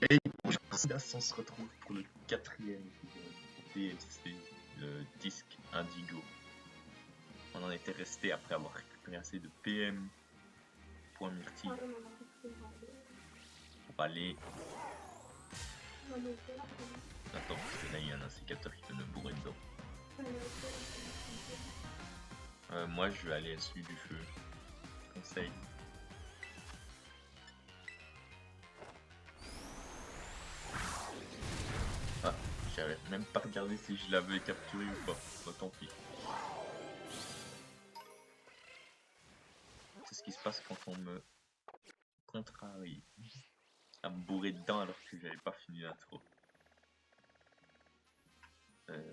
Et on se retrouve pour le 4e DLC, le disque Indigo. On en était resté après avoir récupéré assez de PM point myrtille pour aller. Attends, parce que là il y a un insécateur qui peut me bourrer dedans. Moi je vais aller à celui du feu. Conseil. Ah, j'avais même pas regardé si je l'avais capturé ou pas. Bah, tant pis. C'est ce qui se passe quand on me contrarie. À me bourrer dedans alors que j'avais pas fini l'intro. Ouais,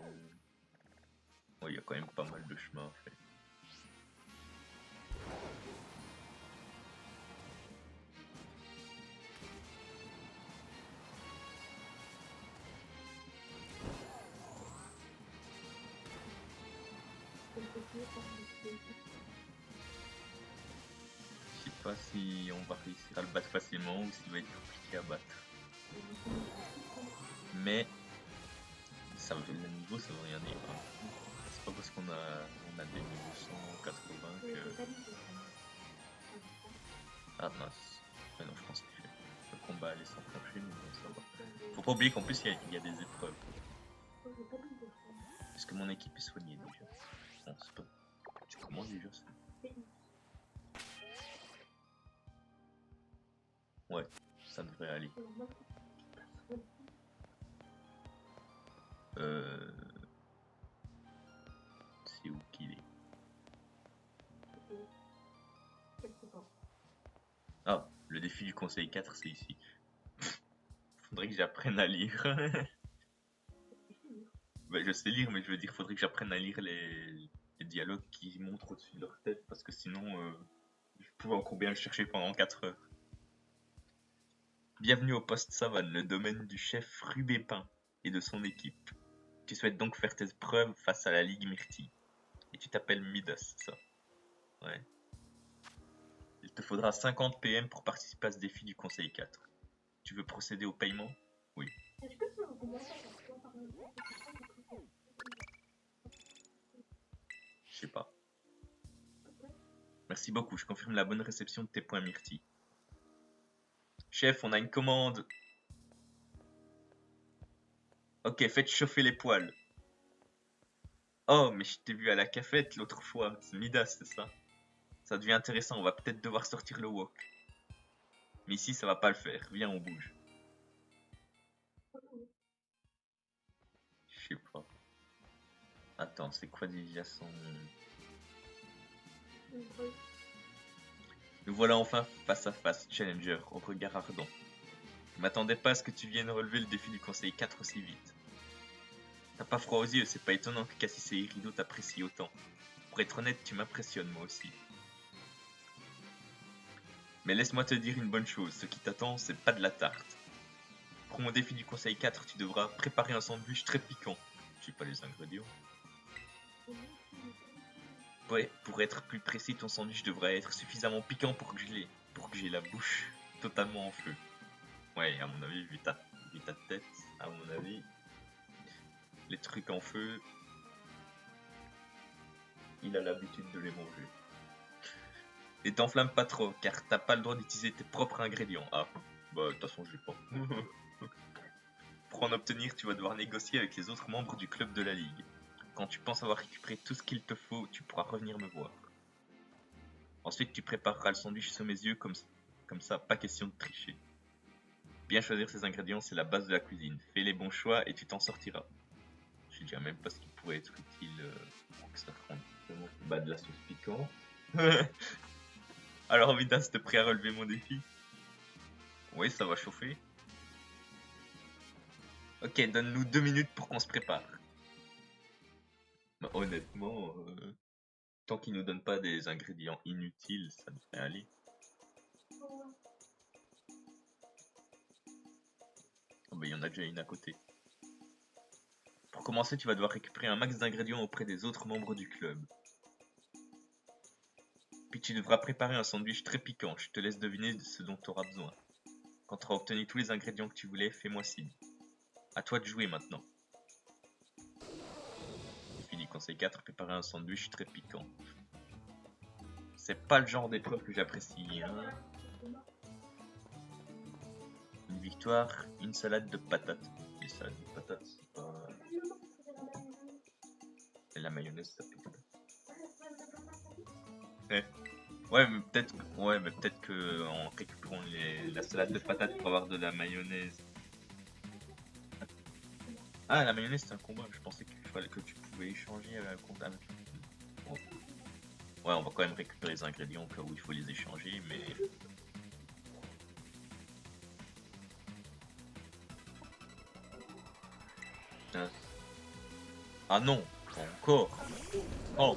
il y a quand même pas mal de chemin à faire. Je sais pas si on va réussir à le battre facilement ou s'il va être compliqué à battre. Mais ça veut, le niveau ça veut rien dire. Hein. C'est pas parce qu'on a des niveaux 180 que... Ah mince. Mais non, je pense que le combat allait s'enclencher, mais bon, ça va. Faut pas oublier qu'en plus il y a des épreuves. Est-ce que mon équipe est soignée déjà? Non, c'est pas... Tu commandes déjà ça? Ouais, ça devrait aller. C'est où qu'il est? Ah, le défi du conseil 4, c'est ici. Faudrait que j'apprenne à lire. Bah, je sais lire, mais je veux dire, faudrait que j'apprenne à lire les dialogues qui montrent au-dessus de leur tête, parce que sinon, je pouvais encore bien le chercher pendant 4 heures. Bienvenue au poste Savane, le domaine du chef Rubépin et de son équipe. Tu souhaites donc faire tes preuves face à la Ligue Myrtille. Et tu t'appelles Midas, c'est ça? Ouais. Il te faudra 50 PM pour participer à ce défi du Conseil 4. Tu veux procéder au paiement? Oui. Je sais pas. Merci beaucoup, je confirme la bonne réception de tes points myrtilles. Chef, on a une commande. Ok, faites chauffer les poils. Oh, mais je t'ai vu à la cafette l'autre fois. C'est Midas, c'est ça? Ça devient intéressant, on va peut-être devoir sortir le wok. Mais ici, ça va pas le faire. Viens, on bouge. Je sais pas. Attends, c'est quoi déjà son... Nous voilà enfin face à face, Challenger, au regard ardent. Je m'attendais pas à ce que tu viennes relever le défi du Conseil 4 aussi vite. T'as pas froid aux yeux, c'est pas étonnant que Cassis et Irido t'apprécient autant. Pour être honnête, tu m'impressionnes moi aussi. Mais laisse-moi te dire une bonne chose, ce qui t'attend, c'est pas de la tarte. Pour mon défi du Conseil 4, tu devras préparer un sandwich très piquant. J'ai pas les ingrédients. Ouais, pour être plus précis, ton sandwich devrait être suffisamment piquant pour que j'ai la bouche totalement en feu. Ouais, à mon avis, vu ta tête, à mon avis, les trucs en feu, il a l'habitude de les manger. Et t'enflamme pas trop, car t'as pas le droit d'utiliser tes propres ingrédients. Ah, bah de toute façon, je vais pas. Pour en obtenir, tu vas devoir négocier avec les autres membres du club de la ligue. Quand tu penses avoir récupéré tout ce qu'il te faut, tu pourras revenir me voir. Ensuite, tu prépareras le sandwich sous mes yeux, comme ça, pas question de tricher. Bien choisir ses ingrédients, c'est la base de la cuisine. Fais les bons choix et tu t'en sortiras. Je dirais même pas ce qui pourrait être utile pour que ça te rende vraiment bah, de la sauce piquante. Alors, Vidas, t'es prêt à relever mon défi? Oui, ça va chauffer. Ok, donne-nous 2 minutes pour qu'on se prépare. Bah, honnêtement, tant qu'il nous donne pas des ingrédients inutiles, ça devrait aller. Oh, bah, il y en a déjà une à côté. Pour commencer, tu vas devoir récupérer un max d'ingrédients auprès des autres membres du club. Puis tu devras préparer un sandwich très piquant, je te laisse deviner de ce dont tu auras besoin. Quand Quand tu auras obtenu tous les ingrédients que tu voulais, fais-moi signe. À toi de jouer maintenant. Fini conseil 4, préparer un sandwich très piquant. C'est pas le genre d'épreuve que j'apprécie. Hein. Une victoire, une salade de patates. Une salade de patates, c'est pas... Et la mayonnaise, ça pique. Ouais, mais peut-être que en récupérant la salade de patates pour avoir de la mayonnaise. Ah, la mayonnaise, c'est un combat. Je pensais que tu pouvais échanger contre avec. Bon. Ouais, on va quand même récupérer les ingrédients au cas où il faut les échanger, mais. Putain. Ah non, pas encore. Oh.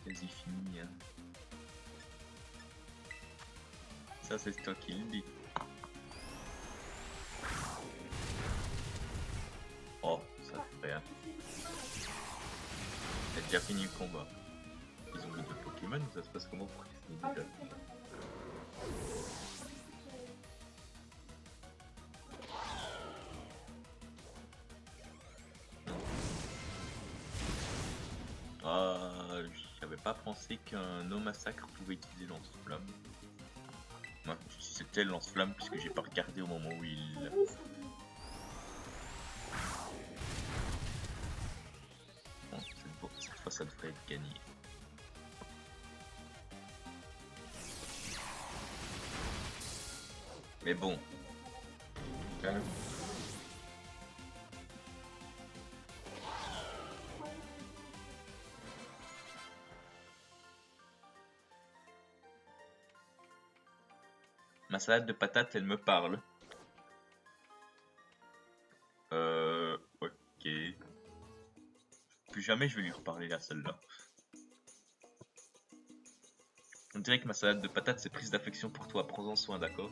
Vas-y, fini. Hein. Ça, c'est toi qui le dis. Oh, ça fait rien. T'as déjà fini le combat. Ils ont mis deux Pokémon, ça se passe comment pour qu'ils finissent déjà? J'avais pas pensé qu'un No Massacre pouvait utiliser lance-flamme. Moi, si c'était le lance-flamme, puisque j'ai pas regardé au moment où il. Bon, cette fois ça devrait être gagné. Mais bon. Calme. Ma salade de patates, elle me parle. Ok. Plus jamais je vais lui reparler là, celle-là. On dirait que ma salade de patates, c'est prise d'affection pour toi. Prends-en soin, d'accord?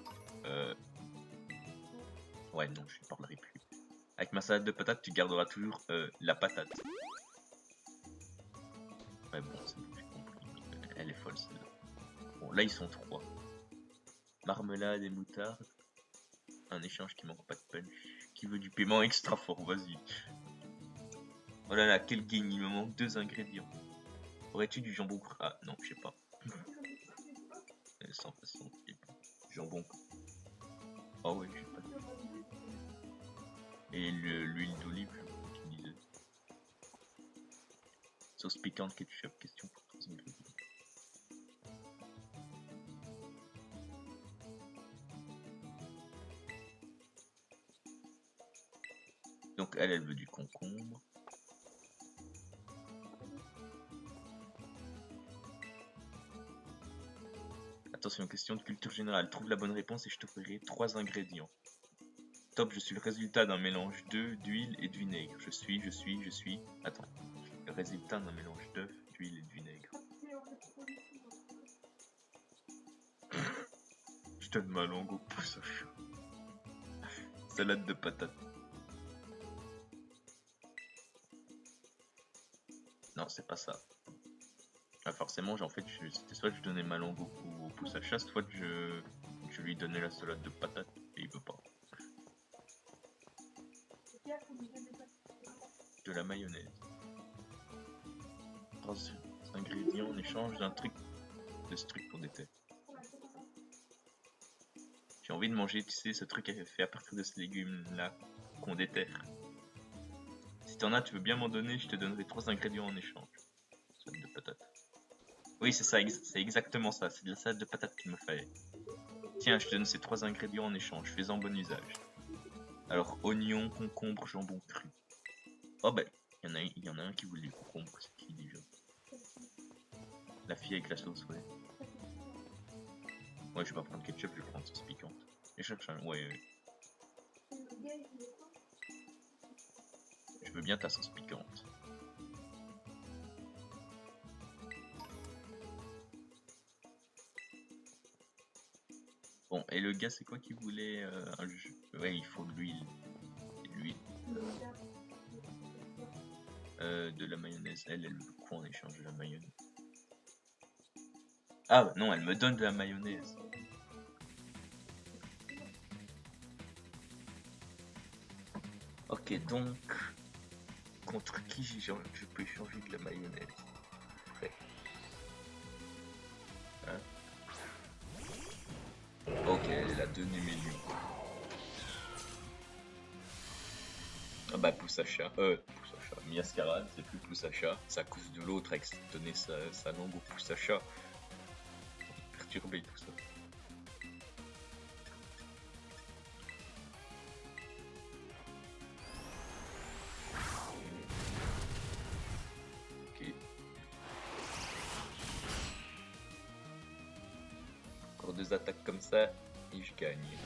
Ouais, non, je lui parlerai plus. Avec ma salade de patates, tu garderas toujours la patate. Ouais, bon, c'est bon, j'ai compris. Elle est folle, celle-là. Bon, là, ils sont trois. Marmelade et moutarde. Un échange qui manque pas de punch. Qui veut du paiement extra fort? Vas-y. Oh là là, quel gain, il me manque 2 ingrédients. Aurais-tu du jambon cru? Ah non, je sais pas. Sans façon, jambon. Oh ouais, je sais pas. Et l'huile d'olive, je tu disais. Sauce piquante, ketchup, question pour 3 ingrédients. Donc elle veut du concombre. Attention, question de culture générale. Trouve la bonne réponse et je t'offrirai 3 ingrédients. Top, je suis le résultat d'un mélange d'œufs, d'huile et de vinaigre. Je suis. Attends. Le résultat d'un mélange d'œufs, d'huile et de vinaigre. Je donne ma langue au pouce au chat. Salade de patates. Non, c'est pas ça. Ah, forcément, en fait, c'était soit je donnais ma langue au pouce à chat, soit je lui donnais la salade de patates et il veut pas. De la mayonnaise. 3 ingrédients en échange d'un truc de ce truc qu'on était. J'ai envie de manger, tu sais, ce truc fait à partir de ces légumes-là qu'on déterre. Si t'en as, tu veux bien m'en donner, je te donnerai 3 ingrédients en échange. Salade de patates. Oui, c'est ça, c'est exactement ça, c'est de la salade de patates qu'il me fallait. Tiens, je te donne ces 3 ingrédients en échange, fais-en bon usage. Alors, oignon, concombre, jambon cru. Oh bah, il y en a un qui voulait du concombre, c'est qui déjà? La fille avec la sauce, ouais. Ouais, je vais pas prendre ketchup, je vais prendre sauce piquante. Et cherche un... Ouais. Je veux bien ta sauce piquante. Bon, Et le gars, c'est quoi qu'il voulait un jeu? Ouais, il faut de l'huile. L'huile. De la mayonnaise. Elle veut quoi en échange de la mayonnaise? Ah bah non, elle me donne de la mayonnaise. Ok, donc contre qui je peux échanger de la mayonnaise? Ouais. Hein? Ok, elle a donné millions. Ah bah Poussacha, Miascarade, c'est plus Poussacha, c'est à cause de l'autre avec donné sa langue au Poussacha. Perturbé tout ça. Ok. Encore deux attaques comme ça et je gagne.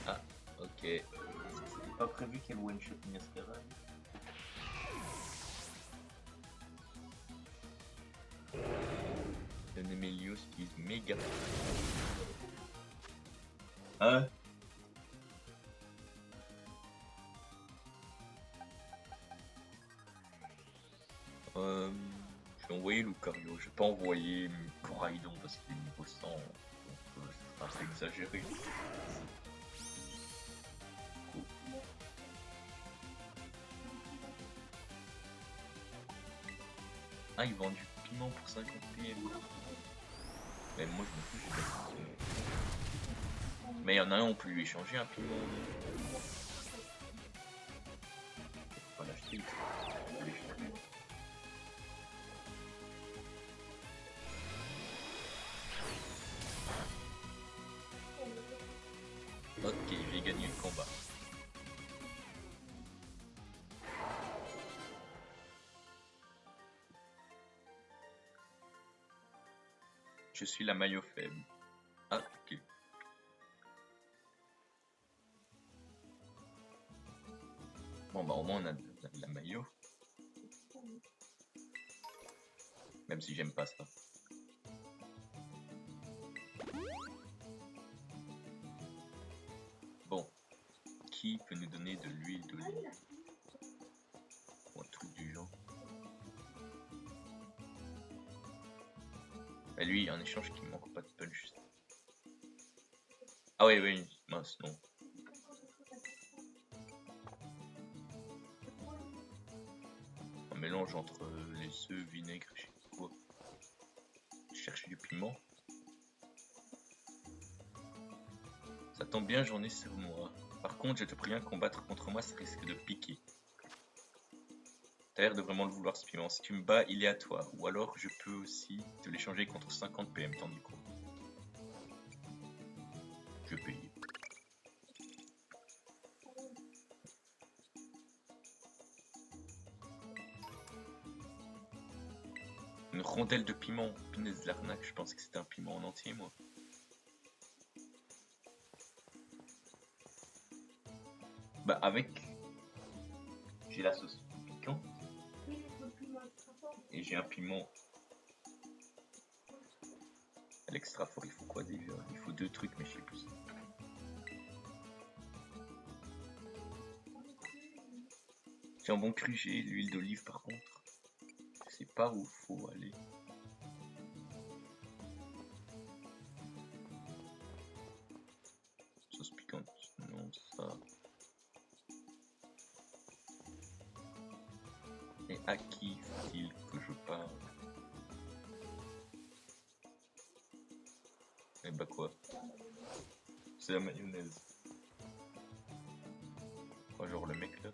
Ah, ok. C'était pas prévu qu'elle one-shot Miascarade. Un Emelios qui est méga. Hein? Je vais envoyer Lucario, je vais pas envoyer Coraidon parce qu'il est niveau 100, donc c'est un peu exagéré. Cool. Ah, ils vendent du piment pour 50 PM. Mais moi je m'en fous, j'ai pas. Mais il y en a un, on peut lui échanger un piment. Faut pas l'acheter, on peut l'échanger. Ok, j'ai gagné le combat. Je suis la maillot faible. Ah, ok. Bon bah au moins on a de la maillot. Même si j'aime pas ça. Bon. Qui peut nous donner de l'huile d'olive? Ou un truc du genre. Et lui, en échange, qui manque pas de punch. Ah oui, oui, mince, non. Un mélange entre les œufs, vinaigre, je sais pas quoi. Je cherche du piment. Ça tombe bien, j'en ai sur moi. Par contre, je te préviens, combattre contre moi, ça risque de piquer. T'as l'air de vraiment le vouloir ce piment. Si tu me bats, il est à toi. Ou alors, je peux aussi te l'échanger contre 50 PM, tandis quoi. Je vais payer. Une rondelle de piment. Punaise de l'arnaque, je pensais que c'était un piment en entier, moi. Bah, avec. J'ai la sauce piquante. Et j'ai un piment. À l'extra fort, il faut quoi déjà? Il faut deux trucs, mais je sais plus. Jambon cru, j'ai l'huile d'olive par contre. Je sais pas où faut aller. Sauce piquante, non, ça. Et à qui faut-il que je parle? Eh bah quoi? C'est la mayonnaise. Quoi, genre le mec là?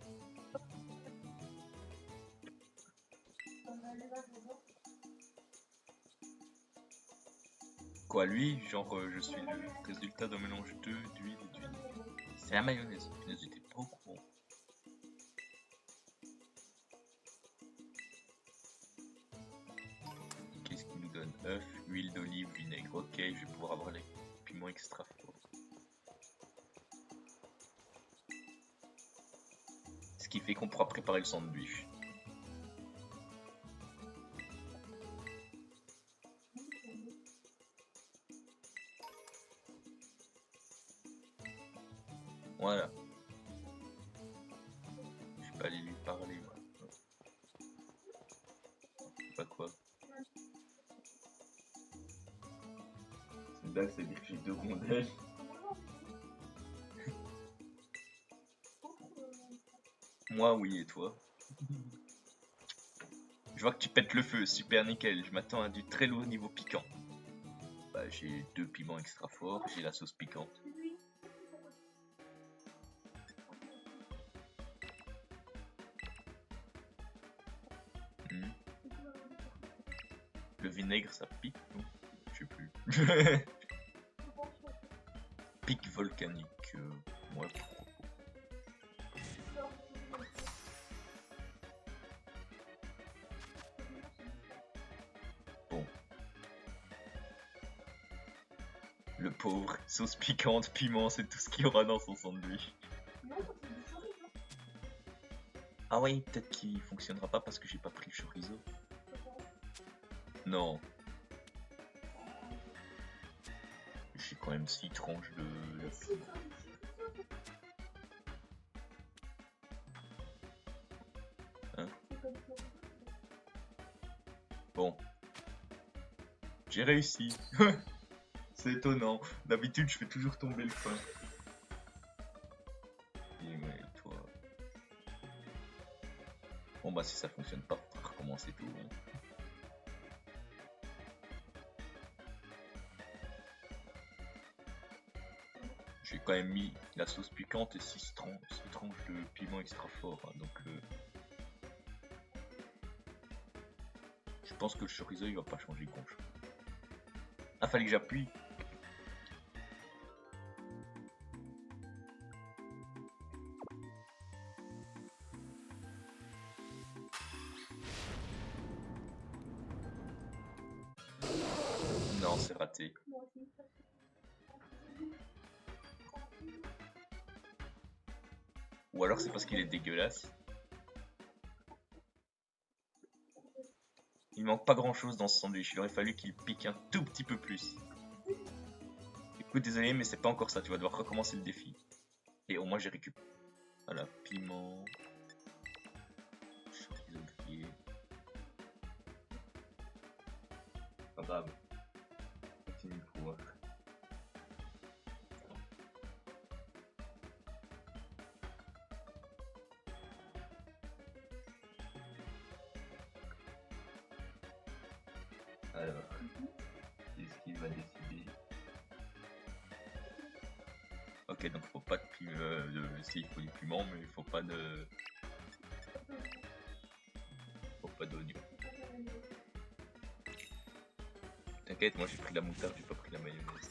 Quoi, lui? Genre, je suis le résultat d'un mélange d'huile et d'huile. C'est la mayonnaise. Punaise, j'étais pas au courant. Qu'est-ce qu'il nous donne? œuf, huile d'olive, vinaigre. Ok, je vais pouvoir avoir les piments extra forts. Ce qui fait qu'on pourra préparer le sandwich. Voilà. Je vais pas aller lui parler, moi. Pas quoi. C'est une blague, ça veut dire que j'ai 2 rondelles. Moi, oui, et toi? Je vois que tu pètes le feu, super nickel. Je m'attends à du très lourd niveau piquant. Bah, j'ai 2 piments extra forts, j'ai la sauce piquante. Hmm. Le vinaigre, ça pique, non? Je sais plus. Pic volcanique. Ouais, pourquoi pas. Bon. Le pauvre, sauce piquante, piment, c'est tout ce qu'il y aura dans son sandwich. Ah oui, peut-être qu'il fonctionnera pas parce que j'ai pas pris le chorizo. Non. J'ai quand même 6 tranches de la piment. Hein? Bon. J'ai réussi. C'est étonnant. D'habitude, je fais toujours tomber le pain. Et ouais, toi. Bon bah si ça fonctionne pas, on va recommencer tout. Hein. J'ai quand même mis la sauce piquante et 6 tranches de piment extra fort. Hein, donc je pense que le chorizo il va pas changer grand chose. Ah, fallait que j'appuie. Non, c'est raté. Ou alors c'est parce qu'il est dégueulasse. Il manque pas grand chose dans ce sandwich, il aurait fallu qu'il pique un tout petit peu plus. Écoute, désolé, mais c'est pas encore ça, tu vas devoir recommencer le défi. Et au moins j'ai récupéré. Voilà, piment. Chorizo grillé. Pas grave. Continue le pouvoir. Alors, qu'est-ce qu'il va décider? Ok, donc faut pas de piment. Si, il faut du piment, mais il faut pas de. Faut pas d'oignon. T'inquiète, moi j'ai pris la moutarde, j'ai pas pris la mayonnaise.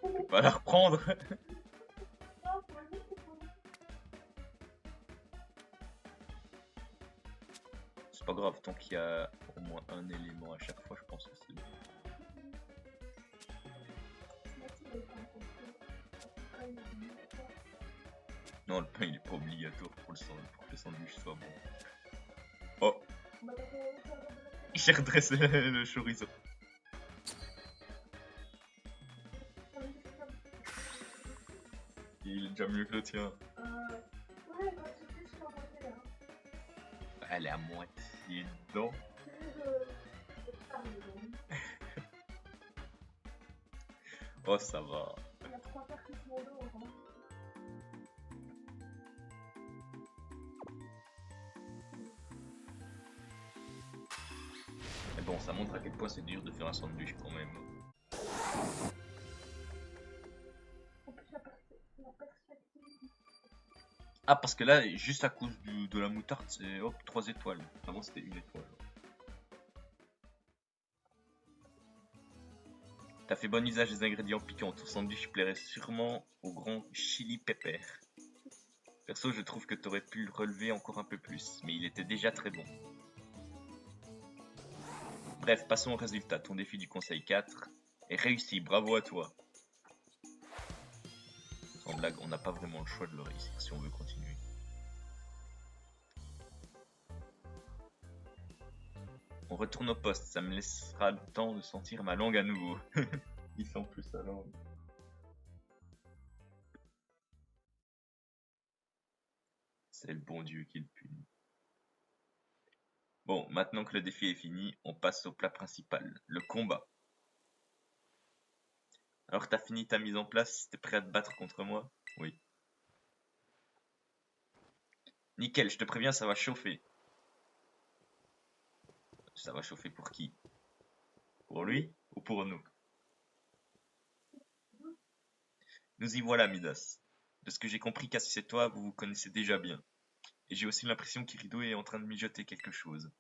Je vais pas la reprendre. C'est pas grave, tant qu'il y a au moins un élément à chaque fois, je pense que c'est bon. Non, le pain il est pas obligatoire pour que le sandwich soit bon. Oh, j'ai redressé le chorizo. Il est déjà mieux que le tien. Elle est à moitié dedans. Oh, ça va. Mais bon, ça montre à quel point c'est dur de faire un sandwich quand même. Ah, parce que là, juste à cause de la moutarde, c'est hop, 3 étoiles. Avant, c'était 1 étoile. T'as fait bon usage des ingrédients piquants. Ton sandwich plairait sûrement au grand chili pepper. Perso, je trouve que t'aurais pu le relever encore un peu plus, mais il était déjà très bon. Bref, passons au résultat. Ton défi du conseil 4 est réussi. Bravo à toi. Sans blague, on n'a pas vraiment le choix de le réussir si on veut continuer. On retourne au poste, ça me laissera le temps de sentir ma langue à nouveau. Il sent plus sa langue. C'est le bon Dieu qui le punit. Bon, maintenant que le défi est fini, on passe au plat principal, le combat. Alors t'as fini ta mise en place, t'es prêt à te battre contre moi? Oui. Nickel, je te préviens, ça va chauffer. Ça va chauffer pour qui? Pour lui ou pour nous? Nous y voilà, Midas. De ce que j'ai compris, Cassius et toi, vous vous connaissez déjà bien. Et j'ai aussi l'impression qu'Irido est en train de mijoter quelque chose.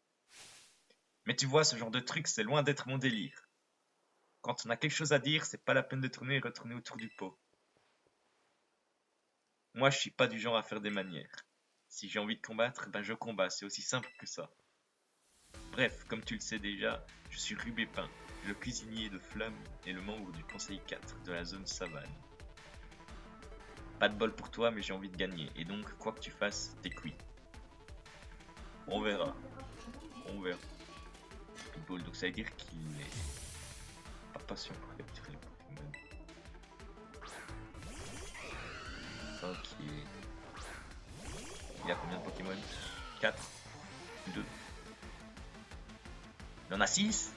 Mais tu vois, ce genre de truc, c'est loin d'être mon délire. Quand on a quelque chose à dire, c'est pas la peine de tourner et retourner autour du pot. Moi, je suis pas du genre à faire des manières. Si j'ai envie de combattre, ben je combats, c'est aussi simple que ça. Bref, comme tu le sais déjà, je suis Rubé Pin, le cuisinier de Flamme et le membre du conseil 4 de la zone savane. Pas de bol pour toi, mais j'ai envie de gagner, et donc, quoi que tu fasses, t'es cuit. On verra. On verra. Pitbull, donc ça veut dire qu'il est pas patient pour capturer les Pokémon. Ok. Il a combien de Pokémon? 4 2 Il en a 6.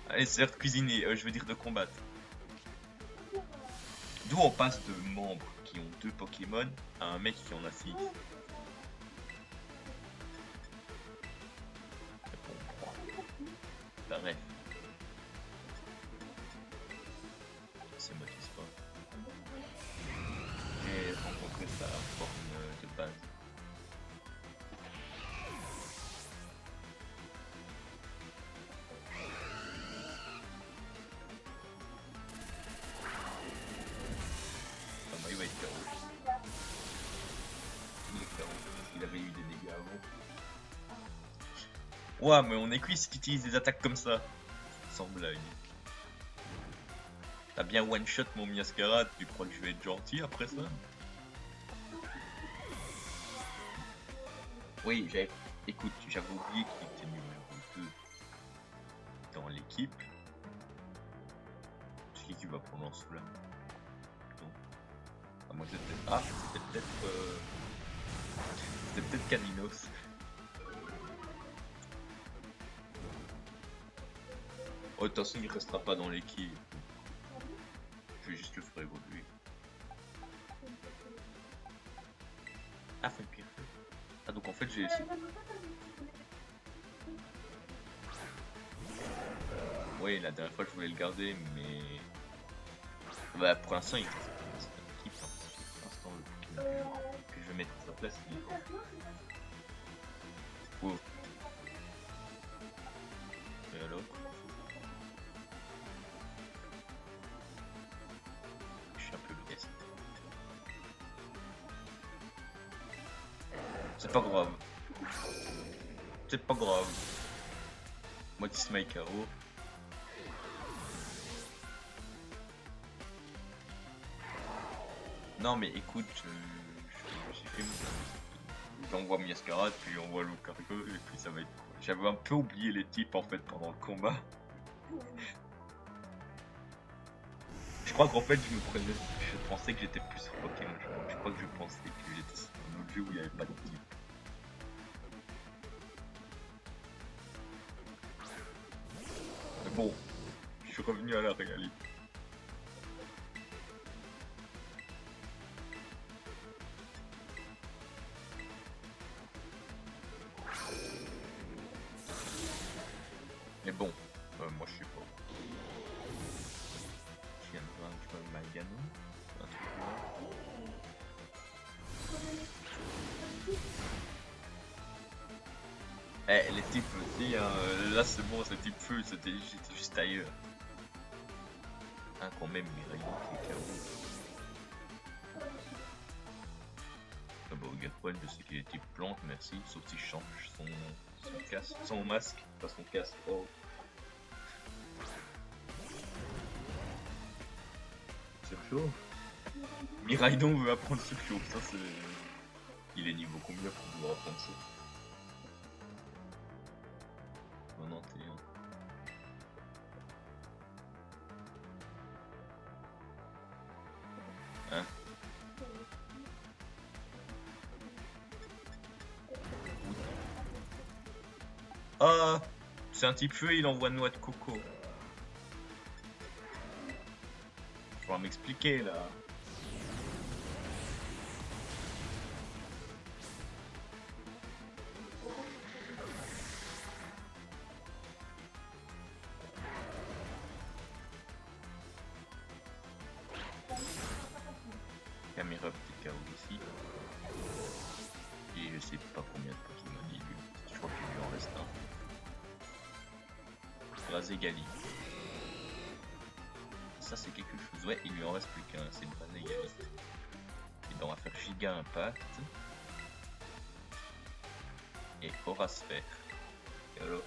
Allez, c'est l'heure de cuisiner, je veux dire de combattre. D'où on passe de membres qui ont 2 Pokémon à un mec qui en a 6. Bref. C'est moi qui spawn. J'ai rencontré sa forme de base. Il va être KO. Il est KO. Il avait eu des dégâts avant. Ouah, mais on est cuit si tu utilises des attaques comme ça. Sans blague. T'as bien one shot mon Miascarade, tu crois que je vais être gentil après ça? Oui, écoute, j'avais oublié qu'il était numéro 2 dans l'équipe. C'est qui va prendre en cela? Ah, moi c'était. Ah, c'était peut-être Caninos. Oh, de toute façon, il restera pas dans l'équipe. Je vais juste le faire évoluer. Ah, fait pire. Ah, donc en fait, j'ai essayé. Oui, la dernière fois, je voulais le garder, mais. Bah, pour l'instant, il reste dans cette équipe. Pour l'instant, le Pokémon que je vais mettre à sa place, il est fort. Oh. Et alors? Je suis un peu biaisé. C'est pas grave. C'est pas grave. Moi, Dismay KO. Non, mais écoute, j'ai fait j'envoie Miascarade, puis j'envoie Lucario, et puis ça va être. J'avais un peu oublié les types en fait pendant le combat. Je crois qu'en fait, je pensais que j'étais plus Pokémon. Je crois que je pensais que j'étais sur un autre jeu où il n'y avait pas de type. Mais bon, je suis revenu à la réalité. Mais bon, moi je suis pas. Je viens de vaincre Malgano. Un truc là. Eh, les types aussi, hein, là c'est bon, c'est type feu, j'étais juste ailleurs. Hein, quand même, Miraillon qui est KO. Ah bah, Gapwell, je sais qu'il est type plante, merci, sauf s'il change son masque, pas son casque. Oh. Surchauffe. Miraidon veut apprendre surchauffe, ça c'est. Il est niveau combien pour pouvoir apprendre ça? 91. Ah, c'est un type feu, il envoie noix de coco. Faut m'expliquer là. Caméra petit chaos ici. Et je sais pas combien de Pokémon il lui. Je crois qu'il lui en reste un. Braségali. Ça c'est quelque chose. Ouais, il lui en reste plus qu'un. C'est une Braségali. Et ben on va faire Giga Impact. Et Aura Sphère. Et alors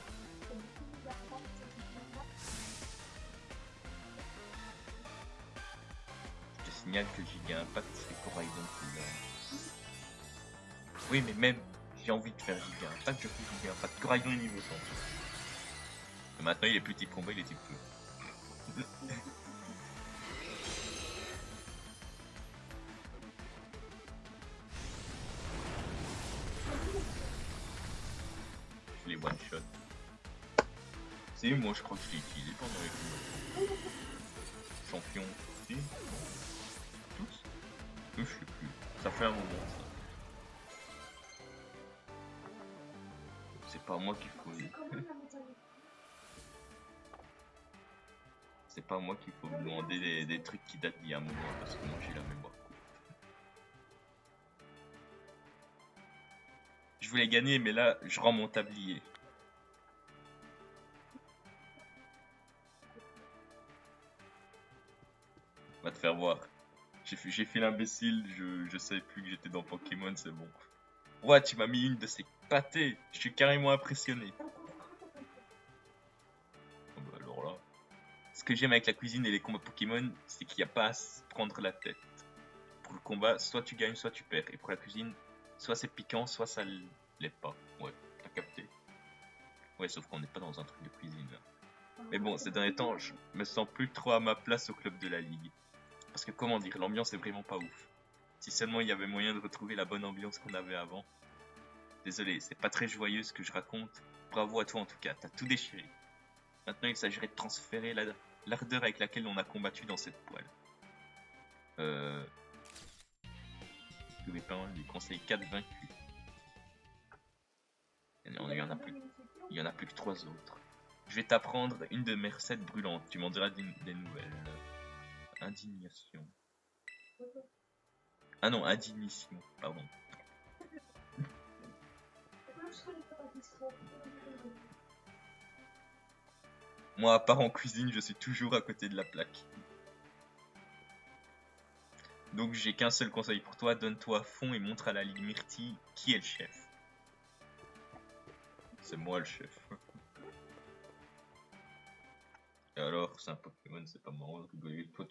je te signale que Giga Impact c'est Coraidon qui l'a. Oui mais même j'ai envie de faire Giga Impact, je fais Giga Impact. Coraidon est niveau 100. Et maintenant il est plus type combat, il est type feu. Je les one shot. C'est moi je crois que je l'ai utilisé pendant les combats. Champion. Si. Tous. Je sais plus. Ça fait un moment ça. C'est pas moi qu'il faut. C'est pas moi qu'il faut me demander des trucs qui datent d'il y a un moment parce que moi j'ai la mémoire courte. Je voulais gagner mais là je rends mon tablier. Va te faire voir. J'ai fait l'imbécile, je savais plus que j'étais dans Pokémon, c'est bon. Ouais, tu m'as mis une de ces pâtés, je suis carrément impressionné. Oh bah alors là. Ce que j'aime avec la cuisine et les combats Pokémon, c'est qu'il n'y a pas à se prendre la tête. Pour le combat, soit tu gagnes, soit tu perds. Et pour la cuisine, soit c'est piquant, soit ça l'est pas. Ouais, t'as capté. Ouais, sauf qu'on n'est pas dans un truc de cuisine. Là. Mais bon, ces derniers temps, je me sens plus trop à ma place au club de la Ligue. Parce que comment dire, l'ambiance est vraiment pas ouf. Si seulement il y avait moyen de retrouver la bonne ambiance qu'on avait avant. Désolé, c'est pas très joyeux ce que je raconte. Bravo à toi en tout cas, t'as tout déchiré. Maintenant il s'agirait de transférer l'ardeur avec laquelle on a combattu dans cette poêle. Le Pépin lui conseille 4 vaincus. Il y en a plus que 3 autres. Je vais t'apprendre une de mes recettes brûlantes, tu m'en diras des nouvelles. Indignation. Ah non, indignation, pardon. Moi, à part en cuisine, je suis toujours à côté de la plaque. Donc j'ai qu'un seul conseil pour toi, donne-toi à fond et montre à la Ligue Myrtille qui est le chef. C'est moi le chef. Et alors, c'est un Pokémon, c'est pas marrant de rigoler. Toi,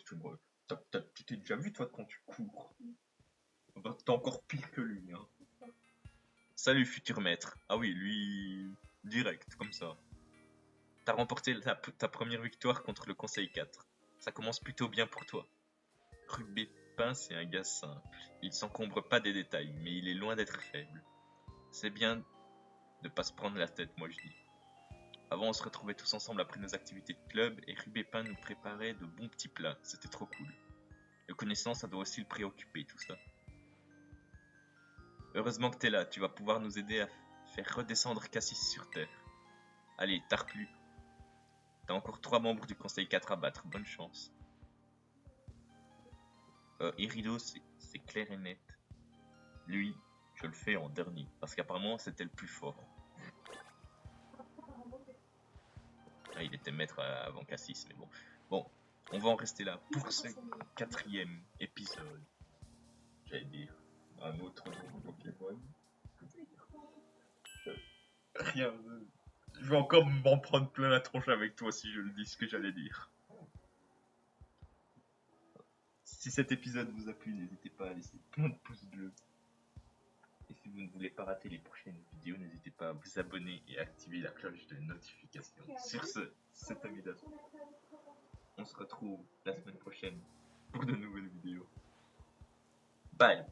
tu t'es déjà vu toi quand tu cours. Bah, t'es encore pire que lui, hein. Salut futur maître. Ah oui, lui, direct, comme ça. T'as remporté ta première victoire contre le Conseil 4. Ça commence plutôt bien pour toi. Rubé Pin, c'est un gars simple. Il s'encombre pas des détails, mais il est loin d'être faible. C'est bien de pas se prendre la tête, moi je dis. Avant, on se retrouvait tous ensemble après nos activités de club et Rubé Pin nous préparait de bons petits plats. C'était trop cool. Le connaissant, ça doit aussi le préoccuper, tout ça. Heureusement que t'es là, tu vas pouvoir nous aider à faire redescendre Cassis sur Terre. Allez, tarde plus. T'as encore 3 membres du Conseil 4 à battre, bonne chance. Irido, c'est clair et net. Lui, je le fais en dernier, parce qu'apparemment c'était le plus fort. Ah, il était maître avant Cassis, mais bon. Bon, on va en rester là pour ce 4e épisode. J'allais dire un autre Pokémon. Rien. Je vais encore m'en prendre plein la tronche avec toi si je le dis ce que j'allais dire. Si cet épisode vous a plu, n'hésitez pas à laisser plein de pouces bleus. Et si vous ne voulez pas rater les prochaines vidéos, n'hésitez pas à vous abonner et à activer la cloche de notification. Sur ce, c'est Amidas. On se retrouve la semaine prochaine pour de nouvelles vidéos. Bye!